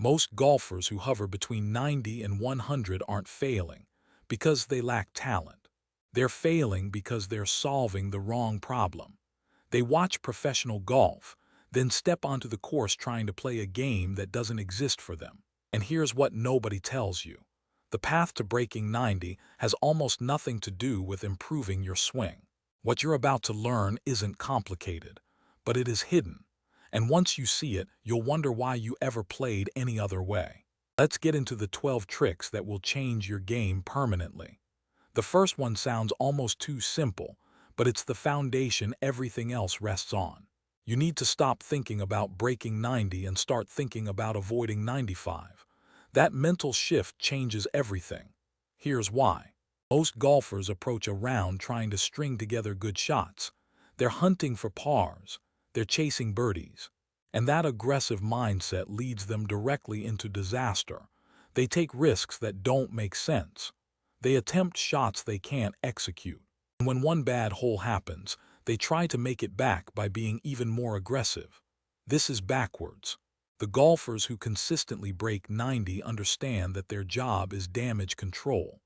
Most golfers who hover between 90 and 100 aren't failing because they lack talent. They're failing because they're solving the wrong problem. They watch professional golf, then step onto the course trying to play a game that doesn't exist for them. And here's what nobody tells you. The path to breaking 90 has almost nothing to do with improving your swing. What you're about to learn isn't complicated, but it is hidden. And once you see it, you'll wonder why you ever played any other way. Let's get into the 12 tricks that will change your game permanently. The first one sounds almost too simple, but it's the foundation everything else rests on. You need to stop thinking about breaking 90 and start thinking about avoiding 95. That mental shift changes everything. Here's why. Most golfers approach a round trying to string together good shots. They're hunting for pars. They're chasing birdies. And that aggressive mindset leads them directly into disaster. They take risks that don't make sense. They attempt shots they can't execute. And when one bad hole happens, they try to make it back by being even more aggressive. This is backwards. The golfers who consistently break 90 understand that their job is damage control.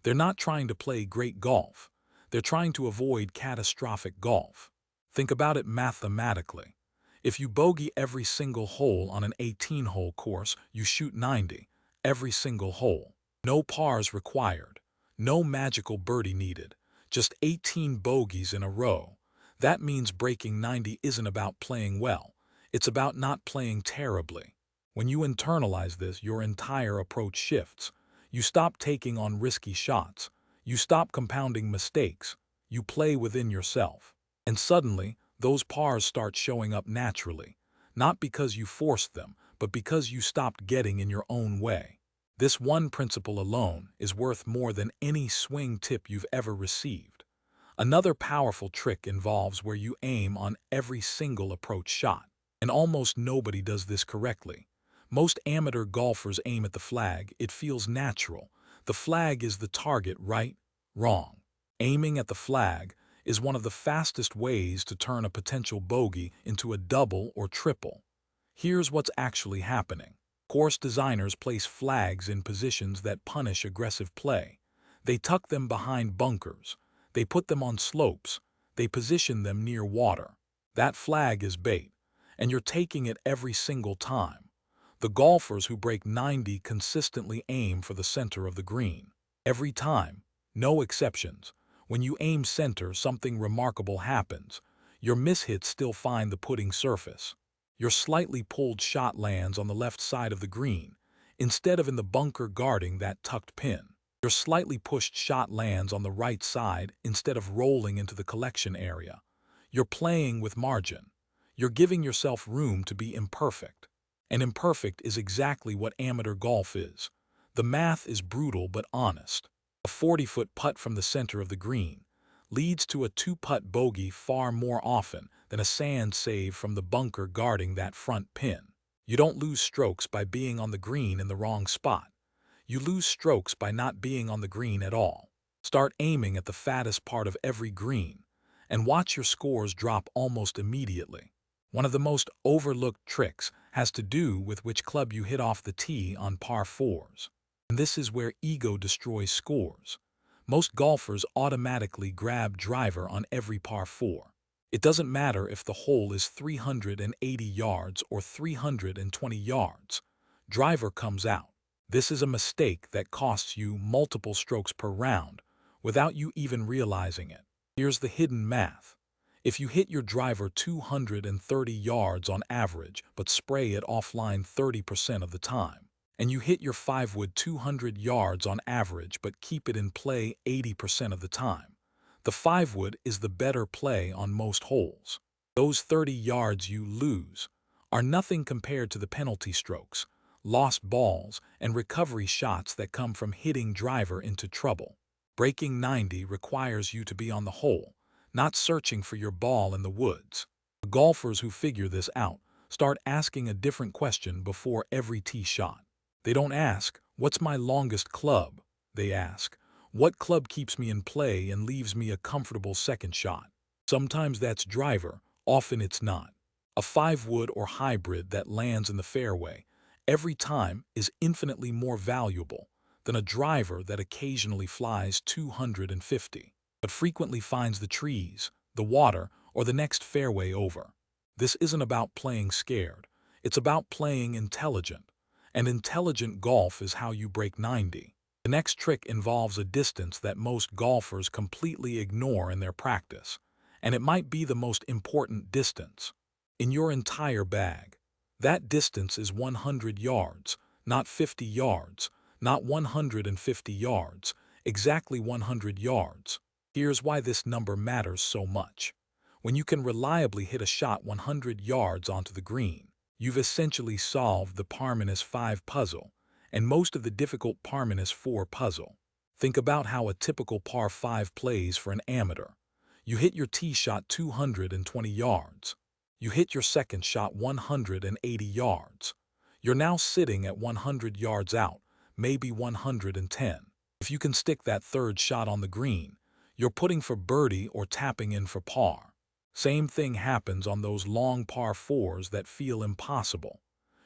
They're not trying to play great golf. They're trying to avoid catastrophic golf. Think about it mathematically. If you bogey every single hole on an 18-hole course, you shoot 90, every single hole. No pars required. No magical birdie needed. Just 18 bogeys in a row. That means breaking 90 isn't about playing well. It's about not playing terribly. When you internalize this, your entire approach shifts. You stop taking on risky shots. You stop compounding mistakes. You play within yourself. And suddenly, those pars start showing up naturally. Not because you forced them, but because you stopped getting in your own way. This one principle alone is worth more than any swing tip you've ever received. Another powerful trick involves where you aim on every single approach shot. And almost nobody does this correctly. Most amateur golfers aim at the flag. It feels natural. The flag is the target, right? Wrong. Aiming at the flag is one of the fastest ways to turn a potential bogey into a double or triple. Here's what's actually happening. Course designers place flags in positions that punish aggressive play. They tuck them behind bunkers. They put them on slopes. They position them near water. That flag is bait, and you're taking it every single time. The golfers who break 90 consistently aim for the center of the green. Every time. No exceptions. When you aim center, something remarkable happens. Your mishits still find the putting surface. Your slightly pulled shot lands on the left side of the green, instead of in the bunker guarding that tucked pin. Your slightly pushed shot lands on the right side instead of rolling into the collection area. You're playing with margin. You're giving yourself room to be imperfect. And imperfect is exactly what amateur golf is. The math is brutal but honest. A 40-foot putt from the center of the green leads to a two-putt bogey far more often than a sand save from the bunker guarding that front pin. You don't lose strokes by being on the green in the wrong spot. You lose strokes by not being on the green at all. Start aiming at the fattest part of every green, and watch your scores drop almost immediately. One of the most overlooked tricks has to do with which club you hit off the tee on par 4s. And this is where ego destroys scores. Most golfers automatically grab driver on every par 4. It doesn't matter if the hole is 380 yards or 320 yards. Driver comes out. This is a mistake that costs you multiple strokes per round without you even realizing it. Here's the hidden math. If you hit your driver 230 yards on average but spray it offline 30% of the time, and you hit your 5-wood 200 yards on average but keep it in play 80% of the time, the 5-wood is the better play on most holes. Those 30 yards you lose are nothing compared to the penalty strokes, lost balls, and recovery shots that come from hitting driver into trouble. Breaking 90 requires you to be on the hole, not searching for your ball in the woods. The golfers who figure this out start asking a different question before every tee shot. They don't ask, "What's my longest club?" They ask, "What club keeps me in play and leaves me a comfortable second shot?" Sometimes that's driver, often it's not. A 5-wood or hybrid that lands in the fairway. every time is infinitely more valuable than a driver that occasionally flies 250, but frequently finds the trees, the water, or the next fairway over. This isn't about playing scared. It's about playing intelligent. And intelligent golf is how you break 90. The next trick involves a distance that most golfers completely ignore in their practice, and it might be the most important distance in your entire bag. That distance is 100 yards, not 50 yards, not 150 yards, exactly 100 yards. Here's why this number matters so much. When you can reliably hit a shot 100 yards onto the green, you've essentially solved the par-5 puzzle and most of the difficult par-4 puzzle. Think about how a typical par-5 plays for an amateur. You hit your tee shot 220 yards. You hit your second shot 180 yards. You're now sitting at 100 yards out, maybe 110. If you can stick that third shot on the green, you're putting for birdie or tapping in for par. Same thing happens on those long par-4s that feel impossible.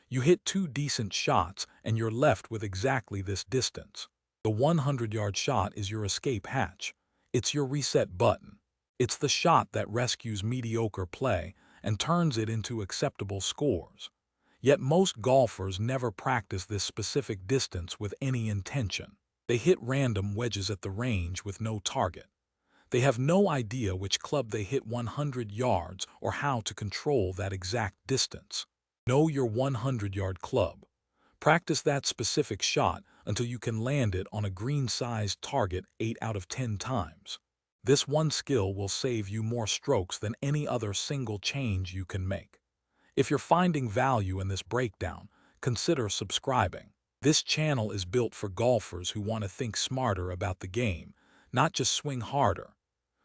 You hit 2 decent shots and you're left with exactly this distance. The 100-yard shot is your escape hatch. It's your reset button. It's the shot that rescues mediocre play and turns it into acceptable scores. Yet most golfers never practice this specific distance with any intention. They hit random wedges at the range with no target. They have no idea which club they hit 100 yards or how to control that exact distance. Know your 100-yard club. Practice that specific shot until you can land it on a green-sized target 8 out of 10 times. This one skill will save you more strokes than any other single change you can make. If you're finding value in this breakdown, consider subscribing. This channel is built for golfers who want to think smarter about the game, not just swing harder.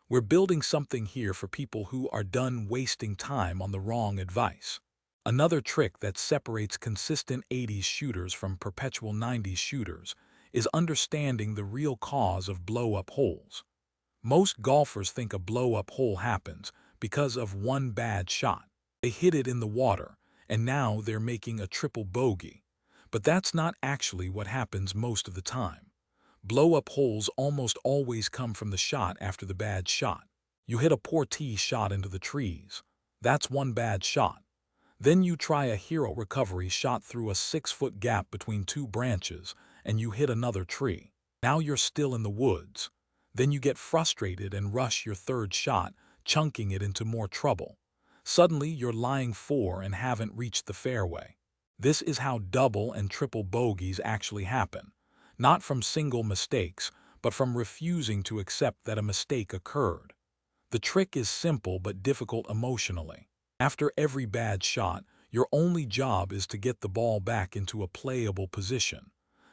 We're building something here for people who are done wasting time on the wrong advice. Another trick that separates consistent 80s shooters from perpetual 90s shooters is understanding the real cause of blow-up holes. Most golfers think a blow-up hole happens because of one bad shot. They hit it in the water, and now they're making a triple bogey. But that's not actually what happens most of the time. Blow-up holes almost always come from the shot after the bad shot. You hit a poor tee shot into the trees. That's one bad shot. Then you try a hero recovery shot through a 6-foot gap between 2 branches, and you hit another tree. Now you're still in the woods. Then you get frustrated and rush your third shot, chunking it into more trouble. Suddenly you're lying 4 and haven't reached the fairway. This is how double and triple bogeys actually happen. Not from single mistakes, but from refusing to accept that a mistake occurred. The trick is simple but difficult emotionally. After every bad shot, your only job is to get the ball back into a playable position,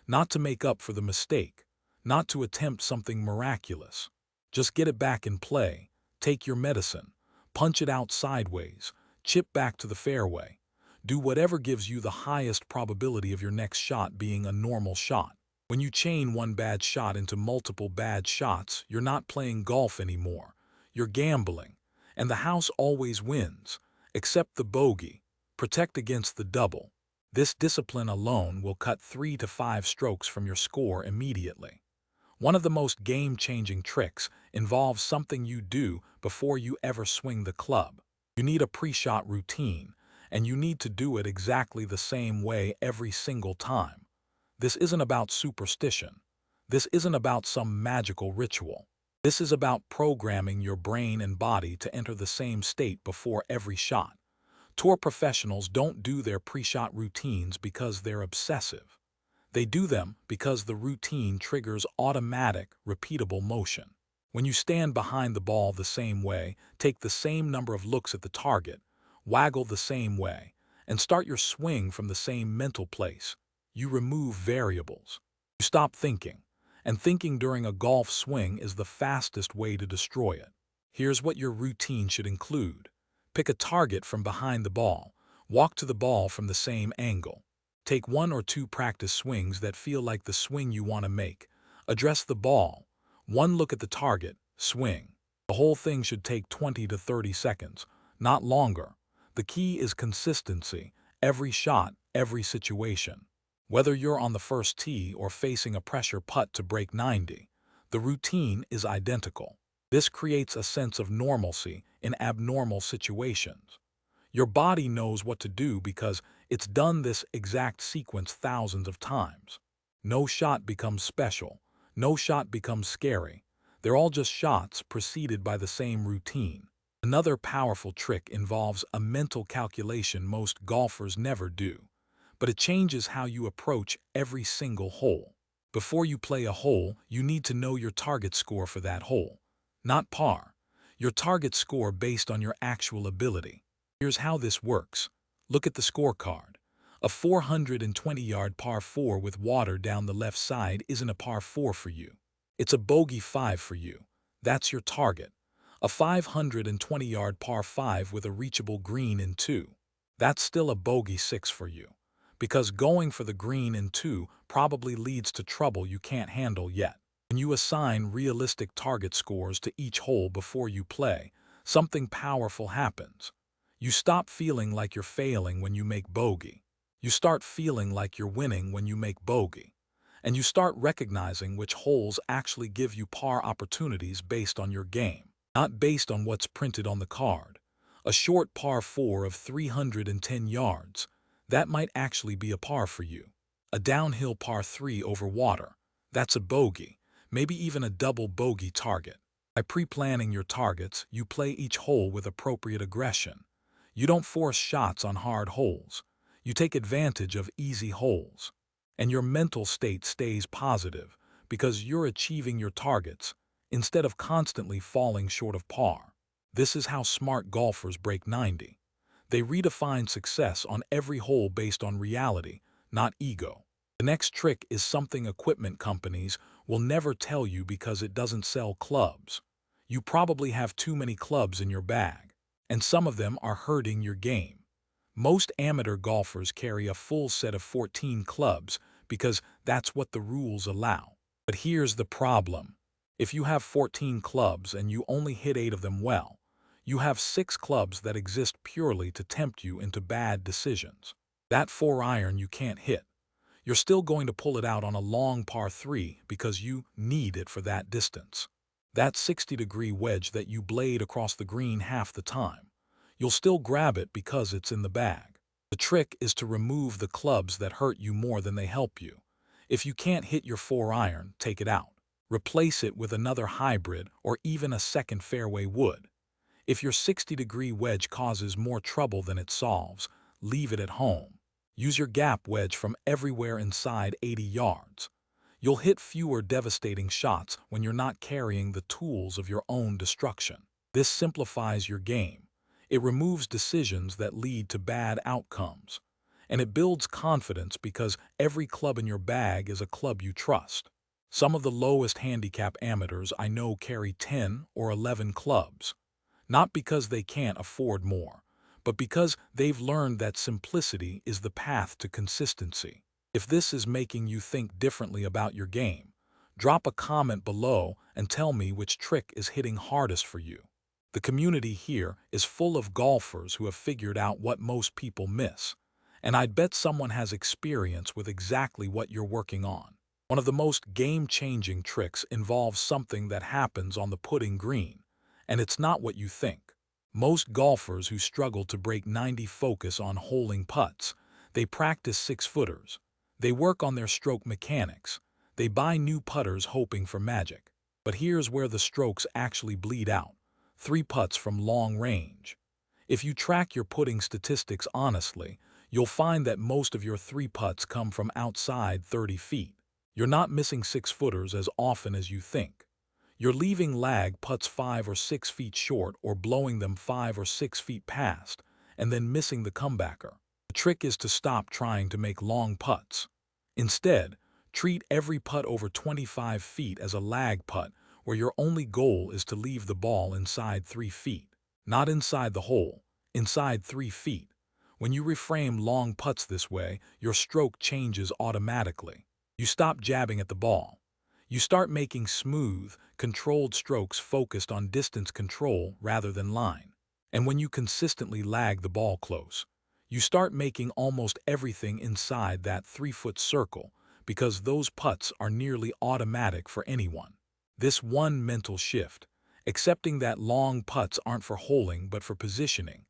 not to make up for the mistake, not to attempt something miraculous. Just get it back in play, take your medicine, punch it out sideways, chip back to the fairway. Do whatever gives you the highest probability of your next shot being a normal shot. When you chain one bad shot into multiple bad shots, you're not playing golf anymore. You're gambling, and the house always wins. Accept the bogey. Protect against the double. This discipline alone will cut 3 to 5 strokes from your score immediately. One of the most game-changing tricks involves something you do before you ever swing the club. You need a pre-shot routine, and you need to do it exactly the same way every single time. This isn't about superstition. This isn't about some magical ritual. This is about programming your brain and body to enter the same state before every shot. Tour professionals don't do their pre-shot routines because they're obsessive. They do them because the routine triggers automatic, repeatable motion. When you stand behind the ball the same way, take the same number of looks at the target, waggle the same way, and start your swing from the same mental place, you remove variables. You stop thinking. And thinking during a golf swing is the fastest way to destroy it. Here's what your routine should include. Pick a target from behind the ball. Walk to the ball from the same angle. Take 1 or 2 practice swings that feel like the swing you want to make. Address the ball. 1 look at the target. Swing. The whole thing should take 20 to 30 seconds, not longer. The key is consistency. Every shot, every situation. Whether you're on the first tee or facing a pressure putt to break 90, the routine is identical. This creates a sense of normalcy in abnormal situations. Your body knows what to do because it's done this exact sequence thousands of times. No shot becomes special. No shot becomes scary. They're all just shots preceded by the same routine. Another powerful trick involves a mental calculation most golfers never do, but it changes how you approach every single hole. Before you play a hole, you need to know your target score for that hole. Not par. Your target score based on your actual ability. Here's how this works. Look at the scorecard. A 420-yard par 4 with water down the left side isn't a par 4 for you. It's a bogey 5 for you. That's your target. A 520-yard par 5 with a reachable green in 2. That's still a bogey 6 for you, because going for the green in 2 probably leads to trouble you can't handle yet. When you assign realistic target scores to each hole before you play, something powerful happens. You stop feeling like you're failing when you make bogey. You start feeling like you're winning when you make bogey. And you start recognizing which holes actually give you par opportunities based on your game, not based on what's printed on the card. A short par 4 of 310 yards, that might actually be a par for you. A downhill par 3 over water, that's a bogey, maybe even a double bogey target. By pre-planning your targets, you play each hole with appropriate aggression. You don't force shots on hard holes. You take advantage of easy holes. And your mental state stays positive because you're achieving your targets instead of constantly falling short of par. This is how smart golfers break 90. They redefine success on every hole based on reality, not ego. The next trick is something equipment companies will never tell you because it doesn't sell clubs. You probably have too many clubs in your bag, and some of them are hurting your game. Most amateur golfers carry a full set of 14 clubs because that's what the rules allow. But here's the problem. If you have 14 clubs and you only hit 8 of them well, you have 6 clubs that exist purely to tempt you into bad decisions. That 4-iron you can't hit. You're still going to pull it out on a long par 3 because you need it for that distance. That 60-degree wedge that you blade across the green half the time, you'll still grab it because it's in the bag. The trick is to remove the clubs that hurt you more than they help you. If you can't hit your 4-iron, take it out. Replace it with another hybrid or even a second fairway wood. If your 60-degree wedge causes more trouble than it solves, leave it at home. Use your gap wedge from everywhere inside 80 yards. You'll hit fewer devastating shots when you're not carrying the tools of your own destruction. This simplifies your game. It removes decisions that lead to bad outcomes. And it builds confidence because every club in your bag is a club you trust. Some of the lowest handicap amateurs I know carry 10 or 11 clubs. Not because they can't afford more, but because they've learned that simplicity is the path to consistency. If this is making you think differently about your game, drop a comment below and tell me which trick is hitting hardest for you. The community here is full of golfers who have figured out what most people miss, and I'd bet someone has experience with exactly what you're working on. One of the most game-changing tricks involves something that happens on the putting green, and it's not what you think. Most golfers who struggle to break 90 focus on holing putts. They practice 6-footers. They work on their stroke mechanics. They buy new putters hoping for magic. But here's where the strokes actually bleed out. 3 putts from long range. If you track your putting statistics honestly, you'll find that most of your 3 putts come from outside 30 feet. You're not missing 6-footers as often as you think. You're leaving lag putts 5 or 6 feet short or blowing them 5 or 6 feet past, and then missing the comebacker. The trick is to stop trying to make long putts. Instead, treat every putt over 25 feet as a lag putt where your only goal is to leave the ball inside 3 feet. Not inside the hole, inside 3 feet. When you reframe long putts this way, your stroke changes automatically. You stop jabbing at the ball. You start making smooth, controlled strokes focused on distance control rather than line. And when you consistently lag the ball close, You start making almost everything inside that 3-foot circle because those putts are nearly automatic for anyone. This one mental shift, accepting that long putts aren't for holing but for positioning,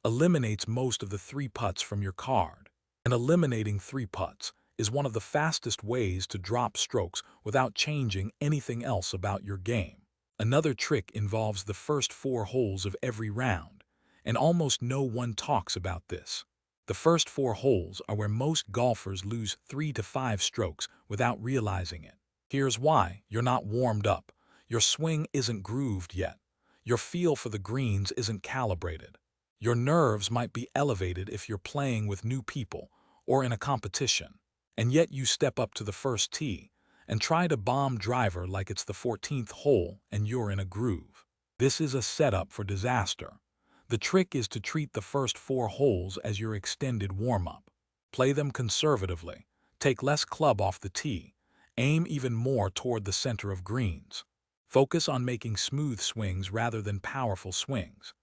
eliminates most of the 3 putts from your card. And eliminating 3 putts is one of the fastest ways to drop strokes without changing anything else about your game. Another trick involves the first 4 holes of every round, and almost no one talks about this. The first 4 holes are where most golfers lose 3 to 5 strokes without realizing it. Here's why: you're not warmed up, your swing isn't grooved yet, your feel for the greens isn't calibrated. Your nerves might be elevated if you're playing with new people or in a competition, and yet you step up to the first tee and try to bomb driver like it's the 14th hole and you're in a groove. This is a setup for disaster. The trick is to treat the first 4 holes as your extended warm-up. Play them conservatively, take less club off the tee, aim even more toward the center of greens. Focus on making smooth swings rather than powerful swings.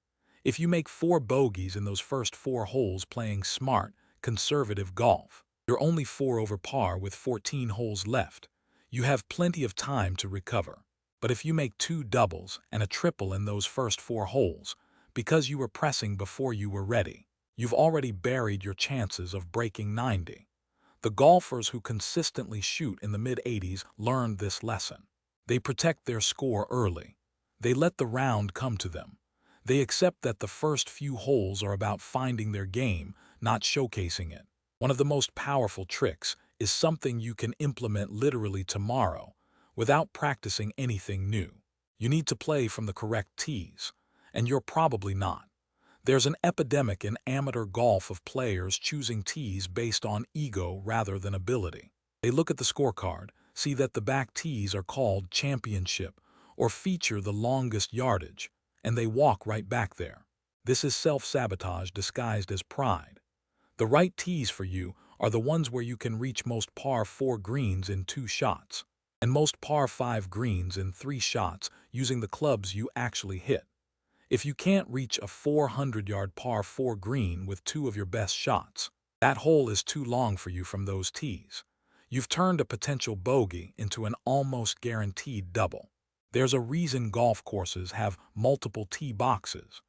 If you make 4 bogeys in those first 4 holes playing smart, conservative golf, you're only 4 over par with 14 holes left. You have plenty of time to recover. But if you make 2 doubles and a triple in those first 4 holes, because you were pressing before you were ready, you've already buried your chances of breaking 90. The golfers who consistently shoot in the mid-80s learned this lesson. They protect their score early. They let the round come to them. They accept that the first few holes are about finding their game, not showcasing it. One of the most powerful tricks is something you can implement literally tomorrow without practicing anything new. You need to play from the correct tees, and you're probably not. There's an epidemic in amateur golf of players choosing tees based on ego rather than ability. They look at the scorecard, see that the back tees are called championship or feature the longest yardage, and they walk right back there. This is self-sabotage disguised as pride. The right tees for you are the ones where you can reach most par 4 greens in 2 shots, and most par 5 greens in 3 shots using the clubs you actually hit. If you can't reach a 400-yard par 4 green with 2 of your best shots, that hole is too long for you from those tees. You've turned a potential bogey into an almost guaranteed double. There's a reason golf courses have multiple tee boxes.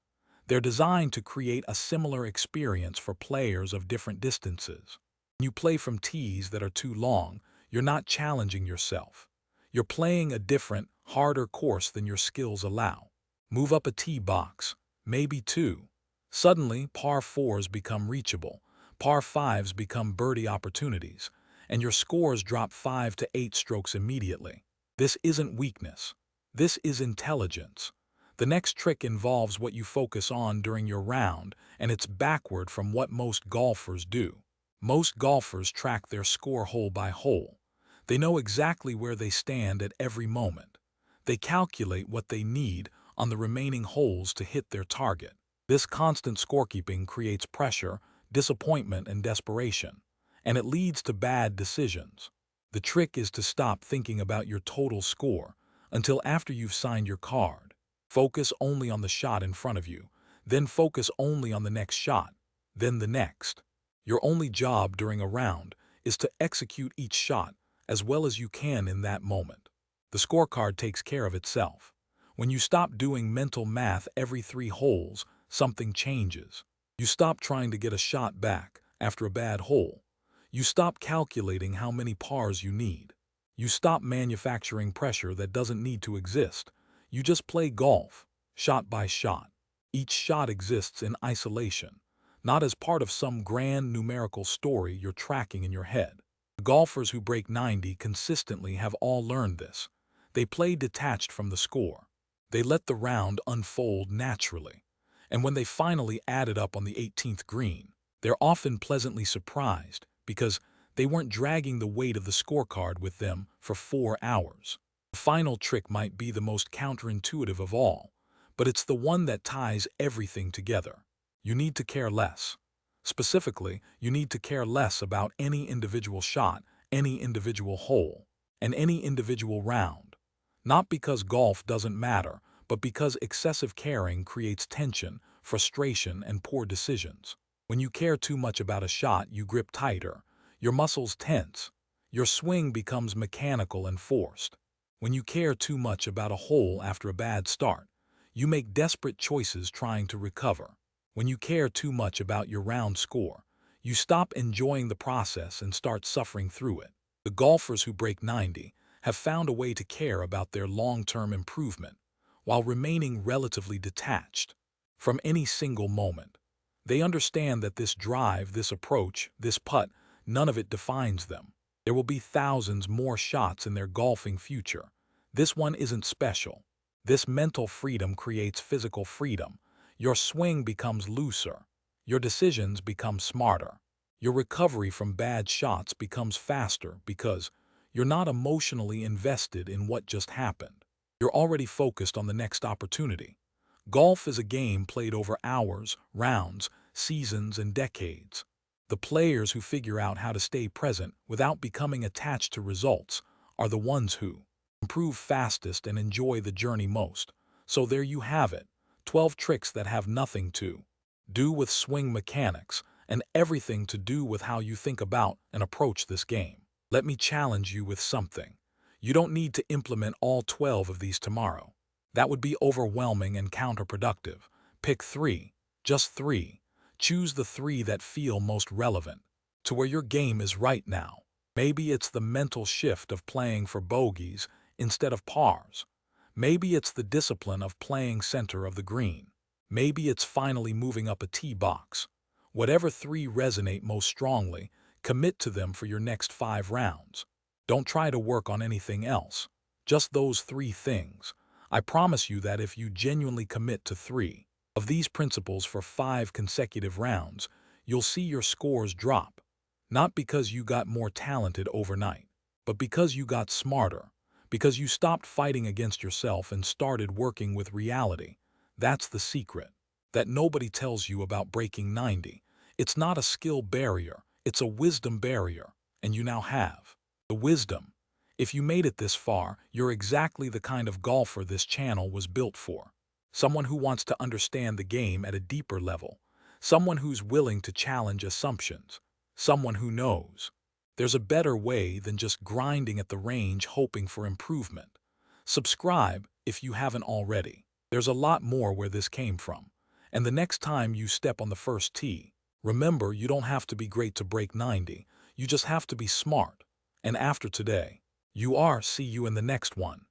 They're designed to create a similar experience for players of different distances. When you play from tees that are too long, you're not challenging yourself. You're playing a different, harder course than your skills allow. Move up a tee box, maybe 2. Suddenly, par 4s become reachable, par 5s become birdie opportunities, and your scores drop 5 to 8 strokes immediately. This isn't weakness. This is intelligence. The next trick involves what you focus on during your round, and it's backward from what most golfers do. Most golfers track their score hole by hole. They know exactly where they stand at every moment. They calculate what they need on the remaining holes to hit their target. This constant scorekeeping creates pressure, disappointment, and desperation, and it leads to bad decisions. The trick is to stop thinking about your total score until after you've signed your card. Focus only on the shot in front of you, then focus only on the next shot, then the next. Your only job during a round is to execute each shot as well as you can in that moment. The scorecard takes care of itself. When you stop doing mental math every 3 holes, something changes. You stop trying to get a shot back after a bad hole. You stop calculating how many pars you need. You stop manufacturing pressure that doesn't need to exist. You just play golf, shot by shot. Each shot exists in isolation, not as part of some grand numerical story you're tracking in your head. The golfers who break 90 consistently have all learned this. They play detached from the score. They let the round unfold naturally. And when they finally add it up on the 18th green, they're often pleasantly surprised because they weren't dragging the weight of the scorecard with them for 4 hours. The final trick might be the most counterintuitive of all, but it's the one that ties everything together. You need to care less. Specifically, you need to care less about any individual shot, any individual hole, and any individual round. Not because golf doesn't matter, but because excessive caring creates tension, frustration, and poor decisions. When you care too much about a shot, you grip tighter, your muscles tense, your swing becomes mechanical and forced. When you care too much about a hole after a bad start, you make desperate choices trying to recover. When you care too much about your round score, you stop enjoying the process and start suffering through it. The golfers who break 90 have found a way to care about their long-term improvement while remaining relatively detached from any single moment. They understand that this drive, this approach, this putt, none of it defines them. There will be thousands more shots in their golfing future. This one isn't special. This mental freedom creates physical freedom. Your swing becomes looser. Your decisions become smarter. Your recovery from bad shots becomes faster because you're not emotionally invested in what just happened. You're already focused on the next opportunity. Golf is a game played over hours, rounds, seasons, and decades. The players who figure out how to stay present without becoming attached to results are the ones who improve fastest and enjoy the journey most. So there you have it, 12 tricks that have nothing to do with swing mechanics and everything to do with how you think about and approach this game. Let me challenge you with something. You don't need to implement all 12 of these tomorrow. That would be overwhelming and counterproductive. Pick 3, just 3. Choose the 3 that feel most relevant to where your game is right now. Maybe it's the mental shift of playing for bogeys instead of pars. Maybe it's the discipline of playing center of the green. Maybe it's finally moving up a tee box. Whatever 3 resonate most strongly, commit to them for your next 5 rounds. Don't try to work on anything else. Just those 3 things. I promise you that if you genuinely commit to 3 of these principles for 5 consecutive rounds, you'll see your scores drop. Not because you got more talented overnight, but because you got smarter, because you stopped fighting against yourself and started working with reality. That's the secret that nobody tells you about breaking 90. It's not a skill barrier, it's a wisdom barrier, and you now have the wisdom. If you made it this far, you're exactly the kind of golfer this channel was built for. Someone who wants to understand the game at a deeper level. Someone who's willing to challenge assumptions. Someone who knows there's a better way than just grinding at the range hoping for improvement. Subscribe if you haven't already. There's a lot more where this came from. And the next time you step on the first tee, remember you don't have to be great to break 90. You just have to be smart. And after today, see you in the next one.